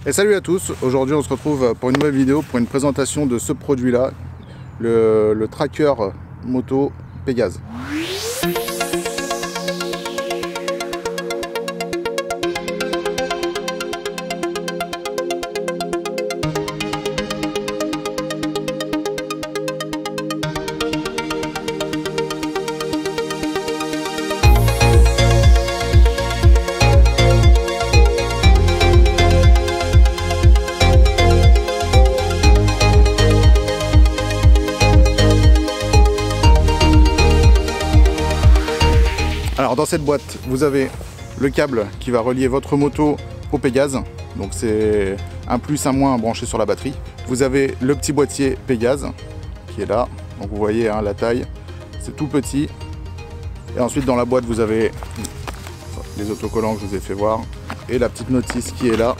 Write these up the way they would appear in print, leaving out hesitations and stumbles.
Et salut à tous, aujourd'hui on se retrouve pour une nouvelle vidéo, pour une présentation de ce produit là, le tracker moto Pégase. Alors dans cette boîte, vous avez le câble qui va relier votre moto au Pégase. Donc c'est un plus, un moins branché sur la batterie. Vous avez le petit boîtier Pégase qui est là. Donc vous voyez hein, la taille, c'est tout petit. Et ensuite dans la boîte, vous avez les autocollants que je vous ai fait voir. Et la petite notice qui est là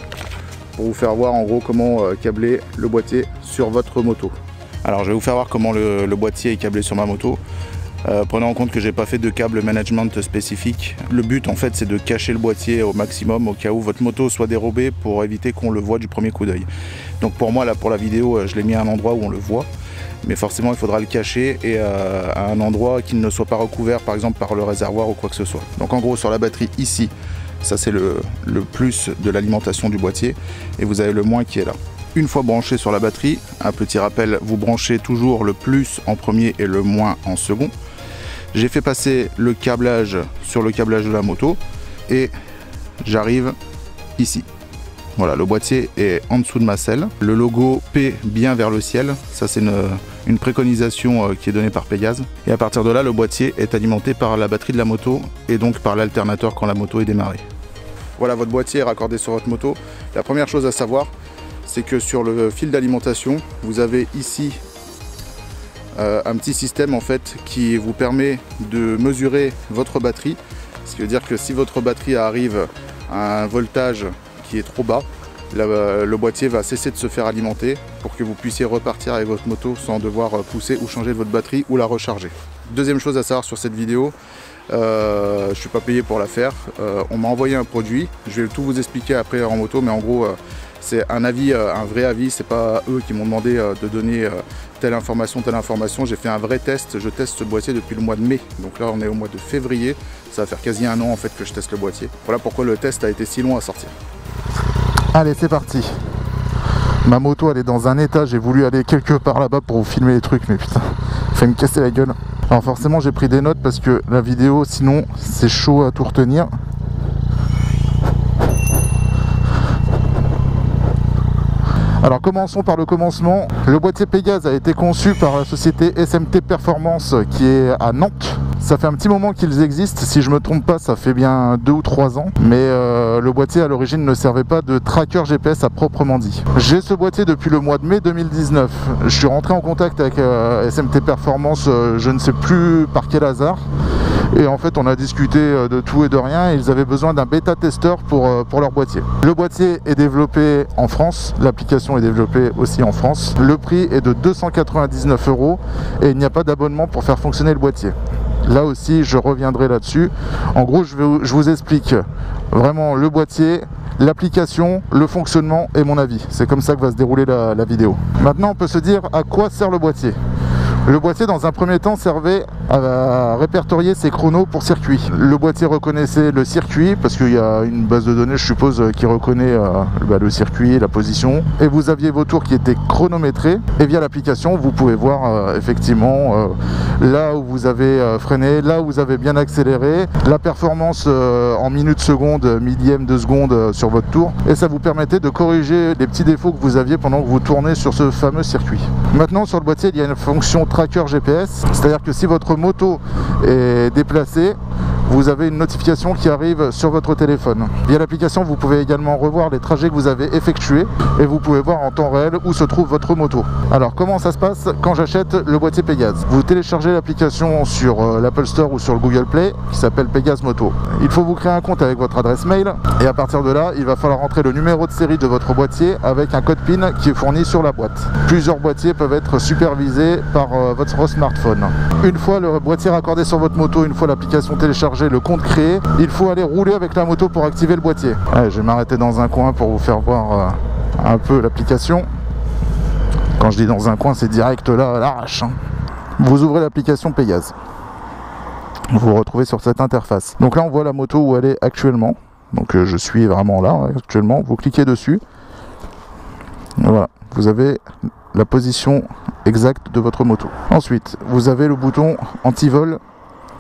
pour vous faire voir en gros comment câbler le boîtier sur votre moto. Alors je vais vous faire voir comment le boîtier est câblé sur ma moto. Prenez en compte que j'ai pas fait de câble management spécifique. Le but en fait c'est de cacher le boîtier au maximum au cas où votre moto soit dérobée pour éviter qu'on le voit du premier coup d'œil. Donc pour moi là pour la vidéo je l'ai mis à un endroit où on le voit. Mais forcément il faudra le cacher et à un endroit qui ne soit pas recouvert par exemple par le réservoir ou quoi que ce soit. Donc en gros sur la batterie ici, ça c'est le plus de l'alimentation du boîtier et vous avez le moins qui est là. Une fois branché sur la batterie, un petit rappel, vous branchez toujours le plus en premier et le moins en second. J'ai fait passer le câblage sur le câblage de la moto et j'arrive ici. Voilà, le boîtier est en dessous de ma selle. Le logo P bien vers le ciel, ça c'est une préconisation qui est donnée par Pégase. Et à partir de là, le boîtier est alimenté par la batterie de la moto et donc par l'alternateur quand la moto est démarrée. Voilà, votre boîtier est raccordé sur votre moto. La première chose à savoir, c'est que sur le fil d'alimentation, vous avez ici un petit système en fait qui vous permet de mesurer votre batterie. Ce qui veut dire que si votre batterie arrive à un voltage qui est trop bas, le boîtier va cesser de se faire alimenter pour que vous puissiez repartir avec votre moto sans devoir pousser ou changer votre batterie ou la recharger. Deuxième chose à savoir sur cette vidéo, je ne suis pas payé pour la faire, on m'a envoyé un produit, je vais tout vous expliquer après en moto, mais en gros c'est un avis, un vrai avis, c'est pas eux qui m'ont demandé de donner telle information, j'ai fait un vrai test, je teste ce boîtier depuis le mois de mai, donc là on est au mois de février, ça va faire quasi un an en fait que je teste le boîtier. Voilà pourquoi le test a été si long à sortir. Allez c'est parti. Ma moto elle est dans un état, j'ai voulu aller quelque part là-bas pour vous filmer les trucs, mais putain, fait me casser la gueule. Alors forcément j'ai pris des notes parce que la vidéo sinon c'est chaud à tout retenir. Alors commençons par le commencement. Le boîtier Pégase a été conçu par la société SMT Performance qui est à Nantes. Ça fait un petit moment qu'ils existent, si je me trompe pas ça fait bien 2 ou 3 ans. Mais le boîtier à l'origine ne servait pas de tracker GPS à proprement dit. J'ai ce boîtier depuis le mois de mai 2019. Je suis rentré en contact avec SMT Performance, je ne sais plus par quel hasard. Et en fait on a discuté de tout et de rien et ils avaient besoin d'un bêta-testeur pour leur boîtier. Le boîtier est développé en France, l'application est développée aussi en France. Le prix est de 299 € et il n'y a pas d'abonnement pour faire fonctionner le boîtier. Là aussi je reviendrai là-dessus. En gros je vous explique vraiment le boîtier, l'application, le fonctionnement et mon avis. C'est comme ça que va se dérouler la vidéo. Maintenant on peut se dire à quoi sert le boîtier. Le boîtier dans un premier temps servait à répertorier ses chronos pour circuit. Le boîtier reconnaissait le circuit parce qu'il y a une base de données je suppose qui reconnaît le circuit, la position. Et vous aviez vos tours qui étaient chronométrés et via l'application vous pouvez voir effectivement là où vous avez freiné, là où vous avez bien accéléré, la performance en minutes secondes, millièmes de seconde sur votre tour. Et ça vous permettait de corriger les petits défauts que vous aviez pendant que vous tournez sur ce fameux circuit. Maintenant sur le boîtier il y a une fonction tracker GPS, c'est-à-dire que si votre moto est déplacée, vous avez une notification qui arrive sur votre téléphone. Via l'application, vous pouvez également revoir les trajets que vous avez effectués et vous pouvez voir en temps réel où se trouve votre moto. Alors comment ça se passe quand j'achète le boîtier Pégase? Vous téléchargez l'application sur l'Apple Store ou sur le Google Play qui s'appelle Pégase Moto. Il faut vous créer un compte avec votre adresse mail et à partir de là, il va falloir rentrer le numéro de série de votre boîtier avec un code PIN qui est fourni sur la boîte. Plusieurs boîtiers peuvent être supervisés par votre smartphone. Une fois le boîtier raccordé sur votre moto, une fois l'application téléchargée, le compte créé, il faut aller rouler avec la moto pour activer le boîtier. Ouais, je vais m'arrêter dans un coin pour vous faire voir un peu l'application. Quand je dis dans un coin, c'est direct là à l'arrache. Vous ouvrez l'application Pégase. Vous vous retrouvez sur cette interface. Donc là, on voit la moto où elle est actuellement. Donc je suis vraiment là actuellement. Vous cliquez dessus. Voilà, vous avez la position exacte de votre moto. Ensuite, vous avez le bouton anti-vol.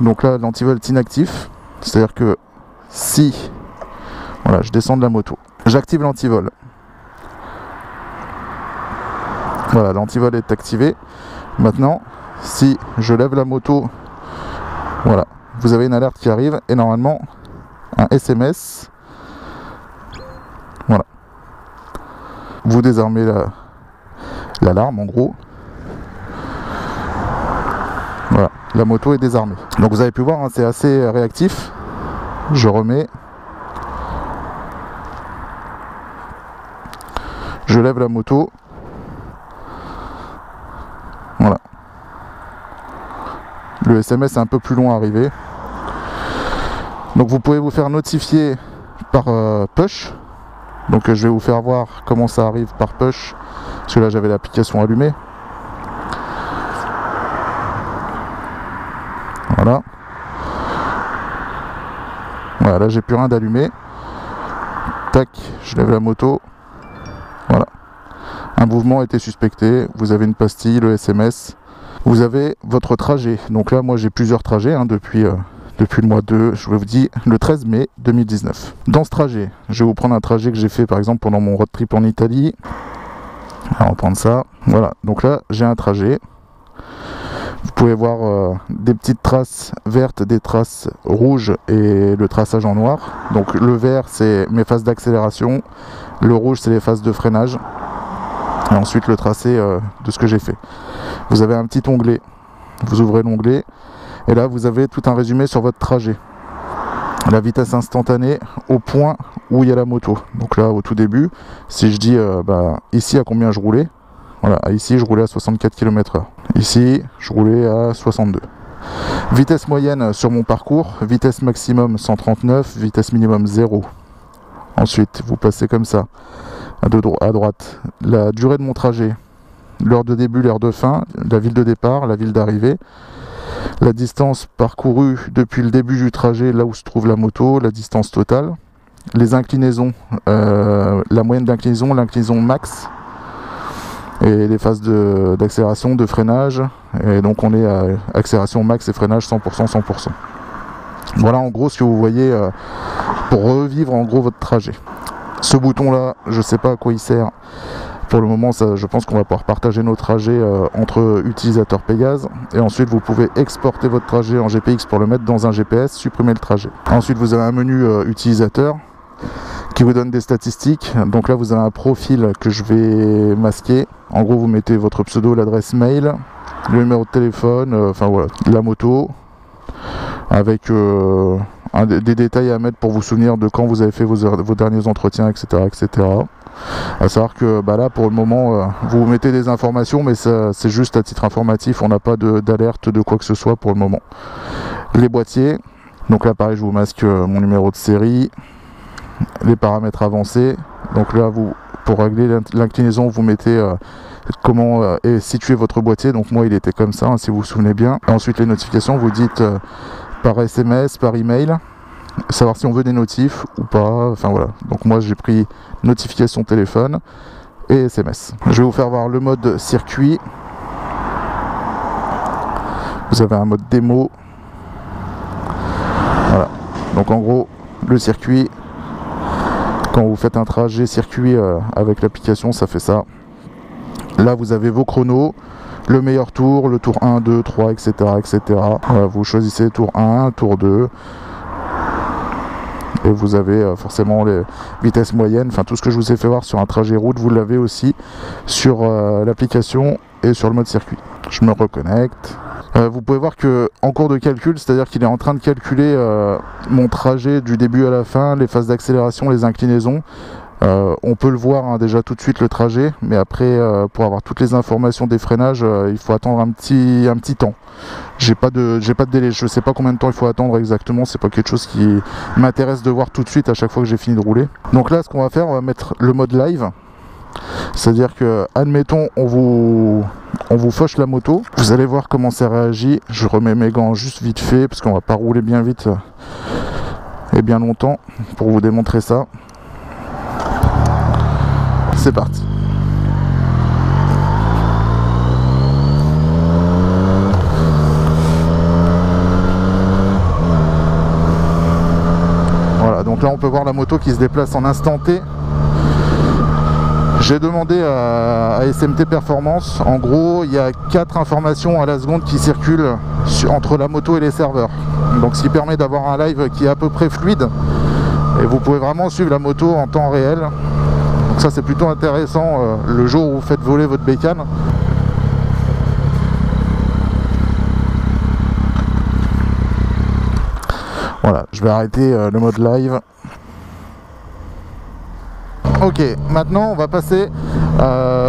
Donc là, l'anti-vol est inactif. C'est-à-dire que si voilà, je descends de la moto, j'active l'anti-vol. Voilà, l'anti-vol est activé. Maintenant, si je lève la moto, voilà, vous avez une alerte qui arrive et normalement un SMS. Voilà. Vous désarmez l'alarme en gros. Voilà, la moto est désarmée. Donc vous avez pu voir, hein, c'est assez réactif. Je remets. Je lève la moto. Voilà. Le SMS est un peu plus long à arriver. Donc vous pouvez vous faire notifier par push. Donc je vais vous faire voir comment ça arrive par push. Parce que là j'avais l'application allumée. Voilà. Voilà, là j'ai plus rien d'allumé. Tac, je lève la moto. Voilà. Un mouvement a été suspecté. Vous avez une pastille, le SMS. Vous avez votre trajet. Donc là moi j'ai plusieurs trajets hein, depuis le mois de, je vous dis, le 13 mai 2019. Dans ce trajet, je vais vous prendre un trajet que j'ai fait par exemple pendant mon road trip en Italie. On va prendre ça. Voilà, donc là j'ai un trajet. Vous pouvez voir des petites traces vertes, des traces rouges et le traçage en noir. Donc le vert c'est mes phases d'accélération, le rouge c'est les phases de freinage. Et ensuite le tracé de ce que j'ai fait. Vous avez un petit onglet, vous ouvrez l'onglet et là vous avez tout un résumé sur votre trajet. La vitesse instantanée au point où il y a la moto. Donc là au tout début, si je dis ici à combien je roulais, voilà, ici je roulais à 64 km/h. Ici je roulais à 62. Vitesse moyenne sur mon parcours, vitesse maximum 139, vitesse minimum 0. Ensuite vous passez comme ça à droite la durée de mon trajet, l'heure de début, l'heure de fin, la ville de départ, la ville d'arrivée, la distance parcourue depuis le début du trajet, là où se trouve la moto, la distance totale, les inclinaisons, la moyenne d'inclinaison, l'inclinaison max, et les phases d'accélération, de freinage, et donc on est à accélération max et freinage 100%, 100%. Voilà en gros ce que vous voyez pour revivre en gros votre trajet. Ce bouton là, je sais pas à quoi il sert. Pour le moment, ça, je pense qu'on va pouvoir partager nos trajets entre utilisateurs Pégase. Et ensuite, vous pouvez exporter votre trajet en GPX pour le mettre dans un GPS, supprimer le trajet. Ensuite, vous avez un menu utilisateur qui vous donne des statistiques. Donc là, vous avez un profil que je vais masquer. En gros, vous mettez votre pseudo, l'adresse mail, le numéro de téléphone, enfin voilà, la moto, avec des détails à mettre pour vous souvenir de quand vous avez fait vos derniers entretiens, etc., etc. À savoir que là pour le moment vous mettez des informations mais c'est juste à titre informatif, on n'a pas d'alerte de quoi que ce soit pour le moment. Les boîtiers, donc là pareil je vous masque mon numéro de série, les paramètres avancés, donc là pour régler l'inclinaison vous mettez comment est situé votre boîtier, donc moi il était comme ça hein, si vous vous souvenez bien. Et ensuite les notifications vous dites par SMS, par email, savoir si on veut des notifs ou pas, enfin voilà. Donc moi j'ai pris notification téléphone et SMS. Je vais vous faire voir le mode circuit. Vous avez un mode démo. Voilà. Donc en gros le circuit, quand vous faites un trajet circuit avec l'application, ça fait ça. Là vous avez vos chronos, le meilleur tour, le tour 1, 2, 3, etc. etc. Voilà, vous choisissez tour 1, tour 2. et vous avez forcément les vitesses moyennes, enfin tout ce que je vous ai fait voir sur un trajet route, vous l'avez aussi sur l'application et sur le mode circuit. Je me reconnecte. Vous pouvez voir que en cours de calcul, c'est-à-dire qu'il est en train de calculer mon trajet du début à la fin, les phases d'accélération, les inclinaisons. On peut le voir hein, déjà tout de suite le trajet, mais après pour avoir toutes les informations des freinages, il faut attendre un petit temps. J'ai pas de délai, je sais pas combien de temps il faut attendre exactement, c'est pas quelque chose qui m'intéresse de voir tout de suite à chaque fois que j'ai fini de rouler. Donc là ce qu'on va faire, on va mettre le mode live. C'est-à-dire que, admettons, on vous fauche la moto, vous allez voir comment ça réagit. Je remets mes gants juste vite fait, parce qu'on va pas rouler bien vite et bien longtemps pour vous démontrer ça. C'est parti. Voilà, donc là on peut voir la moto qui se déplace en instant T. J'ai demandé à SMT Performance, en gros il y a 4 informations à la seconde qui circulent entre la moto et les serveurs. Donc ce qui permet d'avoir un live qui est à peu près fluide et vous pouvez vraiment suivre la moto en temps réel. Donc ça c'est plutôt intéressant le jour où vous faites voler votre bécane. Voilà, je vais arrêter le mode live. Ok, maintenant on va passer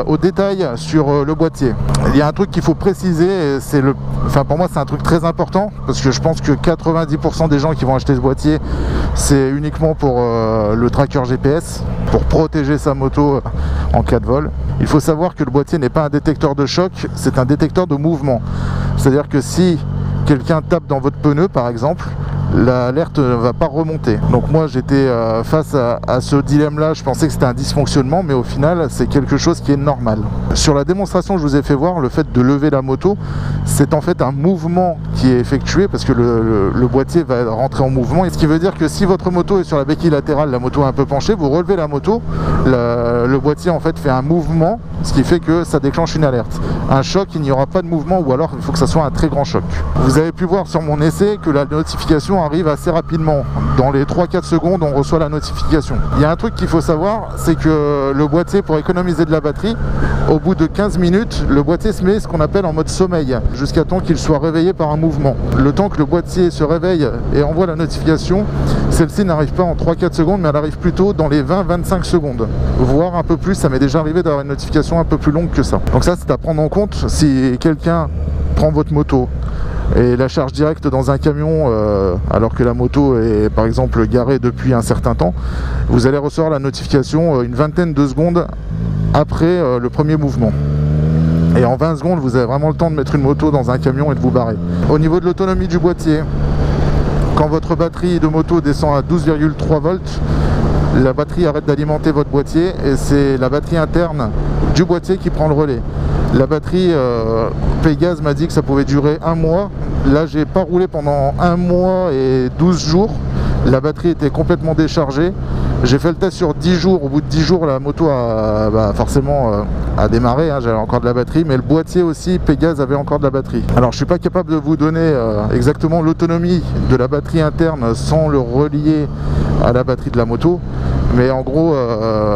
au détail sur le boîtier. Il y a un truc qu'il faut préciser, c'est pour moi c'est un truc très important, parce que je pense que 90% des gens qui vont acheter ce boîtier, c'est uniquement pour le tracker GPS, pour protéger sa moto en cas de vol. Il faut savoir que le boîtier n'est pas un détecteur de choc, c'est un détecteur de mouvement. C'est-à-dire que si quelqu'un tape dans votre pneu par exemple, l'alerte ne va pas remonter. Donc moi j'étais face à ce dilemme là, je pensais que c'était un dysfonctionnement, mais au final c'est quelque chose qui est normal. Sur la démonstration que je vous ai fait voir, le fait de lever la moto, c'est en fait un mouvement qui est effectué, parce que le boîtier va rentrer en mouvement, et ce qui veut dire que si votre moto est sur la béquille latérale, la moto est un peu penchée, vous relevez la moto, le boîtier en fait fait un mouvement, ce qui fait que ça déclenche une alerte. Un choc, il n'y aura pas de mouvement, ou alors il faut que ça soit un très grand choc. Vous avez pu voir sur mon essai que la notification arrive assez rapidement. Dans les 3-4 secondes, on reçoit la notification. Il y a un truc qu'il faut savoir, c'est que le boîtier, pour économiser de la batterie, au bout de 15 minutes, le boîtier se met ce qu'on appelle en mode sommeil, jusqu'à temps qu'il soit réveillé par un mouvement. Le temps que le boîtier se réveille et envoie la notification, celle-ci n'arrive pas en 3-4 secondes, mais elle arrive plutôt dans les 20-25 secondes, voire un peu plus. Ça m'est déjà arrivé d'avoir une notification un peu plus longue que ça. Donc ça, c'est à prendre en compte. Si quelqu'un prend votre moto et la charge directe dans un camion alors que la moto est par exemple garée depuis un certain temps, vous allez recevoir la notification une vingtaine de secondes après le premier mouvement. Et en 20 secondes, vous avez vraiment le temps de mettre une moto dans un camion et de vous barrer. Au niveau de l'autonomie du boîtier, quand votre batterie de moto descend à 12,3 volts, la batterie arrête d'alimenter votre boîtier et c'est la batterie interne du boîtier qui prend le relais. La batterie Pégase m'a dit que ça pouvait durer un mois. Là, j'ai pas roulé pendant un mois et 12 jours. La batterie était complètement déchargée. J'ai fait le test sur 10 jours. Au bout de 10 jours, la moto a forcément démarré. Hein, j'avais encore de la batterie, mais le boîtier aussi, Pégase avait encore de la batterie. Alors, je suis pas capable de vous donner exactement l'autonomie de la batterie interne sans le relier à la batterie de la moto. Mais en gros,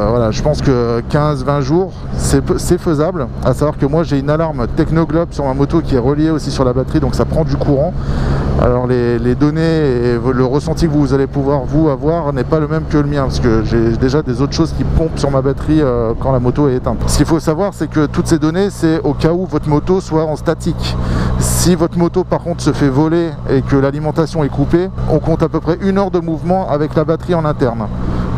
voilà, je pense que 15-20 jours, c'est faisable. À savoir que moi, j'ai une alarme Technoglobe sur ma moto qui est reliée aussi sur la batterie, donc ça prend du courant. Alors les données et le ressenti que vous allez pouvoir avoir n'est pas le même que le mien, parce que j'ai déjà des autres choses qui pompent sur ma batterie quand la moto est éteinte. Ce qu'il faut savoir, c'est que toutes ces données, c'est au cas où votre moto soit en statique. Si votre moto par contre se fait voler et que l'alimentation est coupée, on compte à peu près 1 heure de mouvement avec la batterie en interne.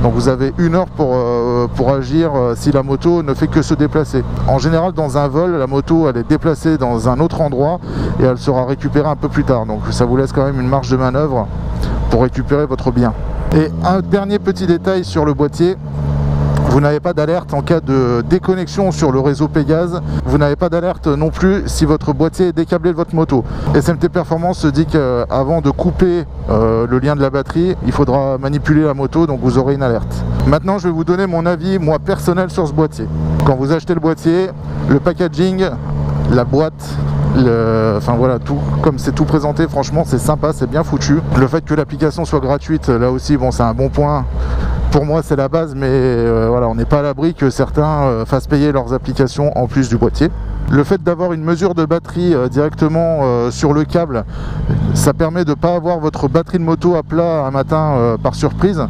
Donc vous avez 1 heure pour agir si la moto ne fait que se déplacer. En général, dans un vol, la moto elle est déplacée dans un autre endroit et elle sera récupérée un peu plus tard. Donc ça vous laisse quand même une marge de manœuvre pour récupérer votre bien. Et un dernier petit détail sur le boîtier. Vous n'avez pas d'alerte en cas de déconnexion sur le réseau Pégase. Vous n'avez pas d'alerte non plus si votre boîtier est décâblé de votre moto. SMT Performance se dit qu'avant de couper le lien de la batterie, il faudra manipuler la moto, donc vous aurez une alerte. Maintenant, je vais vous donner mon avis, moi, personnel sur ce boîtier. Quand vous achetez le boîtier, le packaging, la boîte, Enfin voilà, tout comme c'est tout présenté, franchement c'est sympa, c'est bien foutu. Le fait que l'application soit gratuite, là aussi bon c'est un bon point. Pour moi c'est la base, mais voilà, on n'est pas à l'abri que certains fassent payer leurs applications en plus du boîtier. Le fait d'avoir une mesure de batterie directement sur le câble, ça permet de ne pas avoir votre batterie de moto à plat un matin par surprise.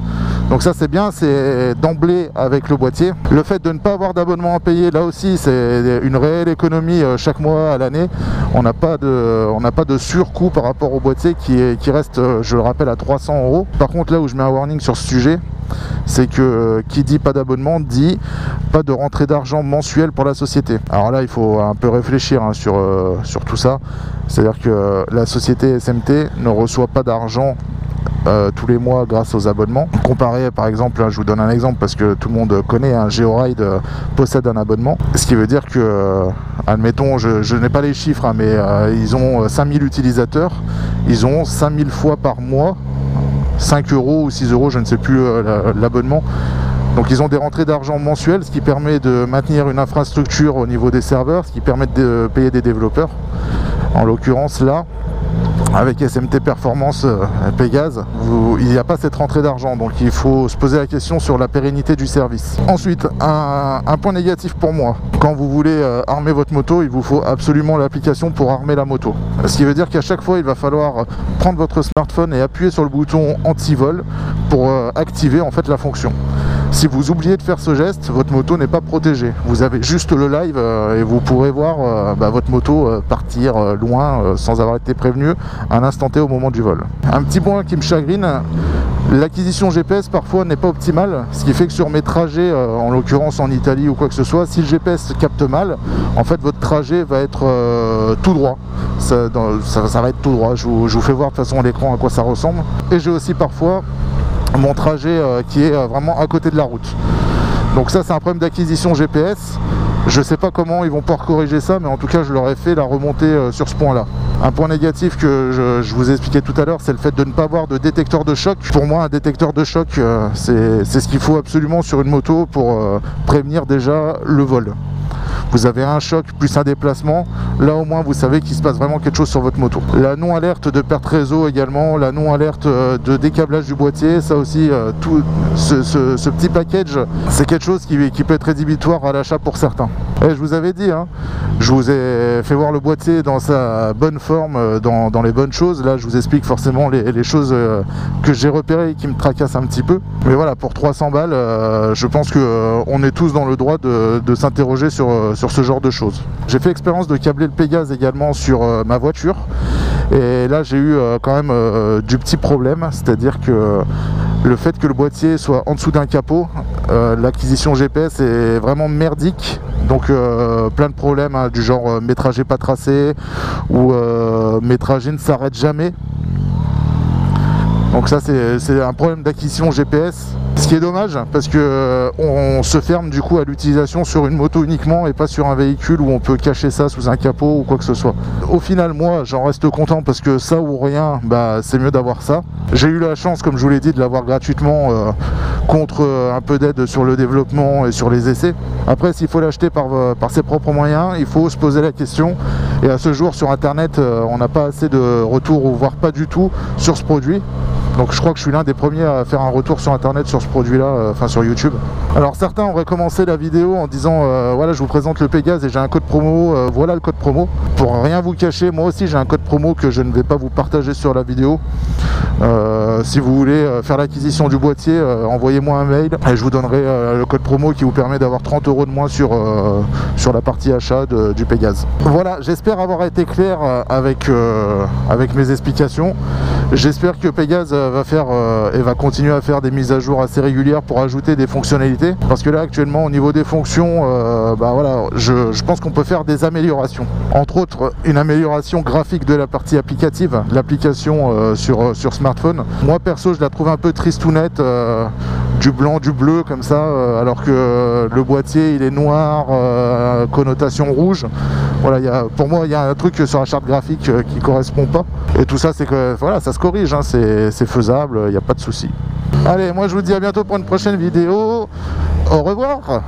Donc ça c'est bien, c'est d'emblée avec le boîtier. Le fait de ne pas avoir d'abonnement à payer, là aussi c'est une réelle économie chaque mois à l'année. On n'a pas de surcoût par rapport au boîtier qui reste, je le rappelle, à 300 €. Par contre là où je mets un warning sur ce sujet, c'est que qui dit pas d'abonnement dit pas de rentrée d'argent mensuelle pour la société. Alors là il faut un peu réfléchir hein, sur tout ça. C'est-à-dire que la société SMT ne reçoit pas d'argent tous les mois grâce aux abonnements. Comparé par exemple, je vous donne un exemple parce que tout le monde connaît, un Georide possède un abonnement, ce qui veut dire que, admettons, je n'ai pas les chiffres, hein, mais ils ont 5000 utilisateurs, ils ont 5000 fois par mois 5 € ou 6 €, je ne sais plus l'abonnement. Donc ils ont des rentrées d'argent mensuelles, ce qui permet de maintenir une infrastructure au niveau des serveurs, ce qui permet de payer des développeurs. En l'occurrence là, avec SMT Performance Pégase, il n'y a pas cette rentrée d'argent, donc il faut se poser la question sur la pérennité du service. Ensuite, un point négatif pour moi, quand vous voulez armer votre moto, il vous faut absolument l'application pour armer la moto. Ce qui veut dire qu'à chaque fois, il va falloir prendre votre smartphone et appuyer sur le bouton anti-vol pour activer en fait la fonction. Si vous oubliez de faire ce geste, votre moto n'est pas protégée. Vous avez juste le live et vous pourrez voir votre moto partir loin sans avoir été prévenu à un instant T au moment du vol. Un petit point qui me chagrine, l'acquisition GPS parfois n'est pas optimale, ce qui fait que sur mes trajets, en l'occurrence en Italie ou quoi que ce soit, si le GPS capte mal, en fait votre trajet va être tout droit. Ça va être tout droit. Je vous fais voir de toute façon à l'écran à quoi ça ressemble. Et j'ai aussi parfois mon trajet qui est vraiment à côté de la route. Donc ça c'est un problème d'acquisition GPS. Je sais pas comment ils vont pouvoir corriger ça, mais en tout cas je leur ai fait la remontée sur ce point là. Un point négatif que je vous ai expliqué tout à l'heure, c'est le fait de ne pas avoir de détecteur de choc. Pour moi un détecteur de choc c'est ce qu'il faut absolument sur une moto pour prévenir déjà le vol. Vous avez un choc plus un déplacement, là au moins vous savez qu'il se passe vraiment quelque chose sur votre moto. La non-alerte de perte réseau également, la non-alerte de décablage du boîtier, ça aussi, tout ce petit package, c'est quelque chose qui peut être rédhibitoire à l'achat pour certains. Et je vous avais dit, hein, je vous ai fait voir le boîtier dans sa bonne forme, dans les bonnes choses. Là je vous explique forcément les choses que j'ai repérées et qui me tracassent un petit peu. Mais voilà, pour 300 balles, je pense qu'on est tous dans le droit de s'interroger sur ce genre de choses. J'ai fait expérience de câbler le Pégase également sur ma voiture et là j'ai eu quand même du petit problème, c'est-à-dire que le fait que le boîtier soit en dessous d'un capot, l'acquisition GPS est vraiment merdique. Donc plein de problèmes hein, du genre mes trajets pas tracés ou mes trajets ne s'arrêtent jamais. Donc ça c'est un problème d'acquisition GPS. Ce qui est dommage parce que on se ferme du coup à l'utilisation sur une moto uniquement et pas sur un véhicule où on peut cacher ça sous un capot ou quoi que ce soit. Au final moi j'en reste content parce que ça ou rien, c'est mieux d'avoir ça. J'ai eu la chance comme je vous l'ai dit de l'avoir gratuitement contre un peu d'aide sur le développement et sur les essais. Après s'il faut l'acheter par ses propres moyens, il faut se poser la question et à ce jour sur internet on n'a pas assez de retours ou voire pas du tout sur ce produit. Donc je crois que je suis l'un des premiers à faire un retour sur internet sur ce produit là, enfin sur YouTube. Alors certains auraient commencé la vidéo en disant voilà je vous présente le Pégase et j'ai un code promo, voilà le code promo. Pour rien vous cacher, moi aussi j'ai un code promo que je ne vais pas vous partager sur la vidéo. Si vous voulez faire l'acquisition du boîtier, envoyez-moi un mail et je vous donnerai le code promo qui vous permet d'avoir 30 € de moins sur la partie achat du Pégase. Voilà, j'espère avoir été clair avec mes explications. J'espère que Pégase va faire et va continuer à faire des mises à jour assez régulières pour ajouter des fonctionnalités. Parce que là actuellement au niveau des fonctions, voilà, je pense qu'on peut faire des améliorations. Entre autres une amélioration graphique de la partie applicative, l'application sur smartphone. Moi perso je la trouve un peu tristounette, du blanc, du bleu comme ça, alors que le boîtier il est noir, connotation rouge. Voilà, pour moi il y a un truc sur la charte graphique qui correspond pas. Et tout ça c'est que voilà, ça se corrige, hein, c'est faisable, il n'y a pas de souci. Allez, moi je vous dis à bientôt pour une prochaine vidéo. Au revoir.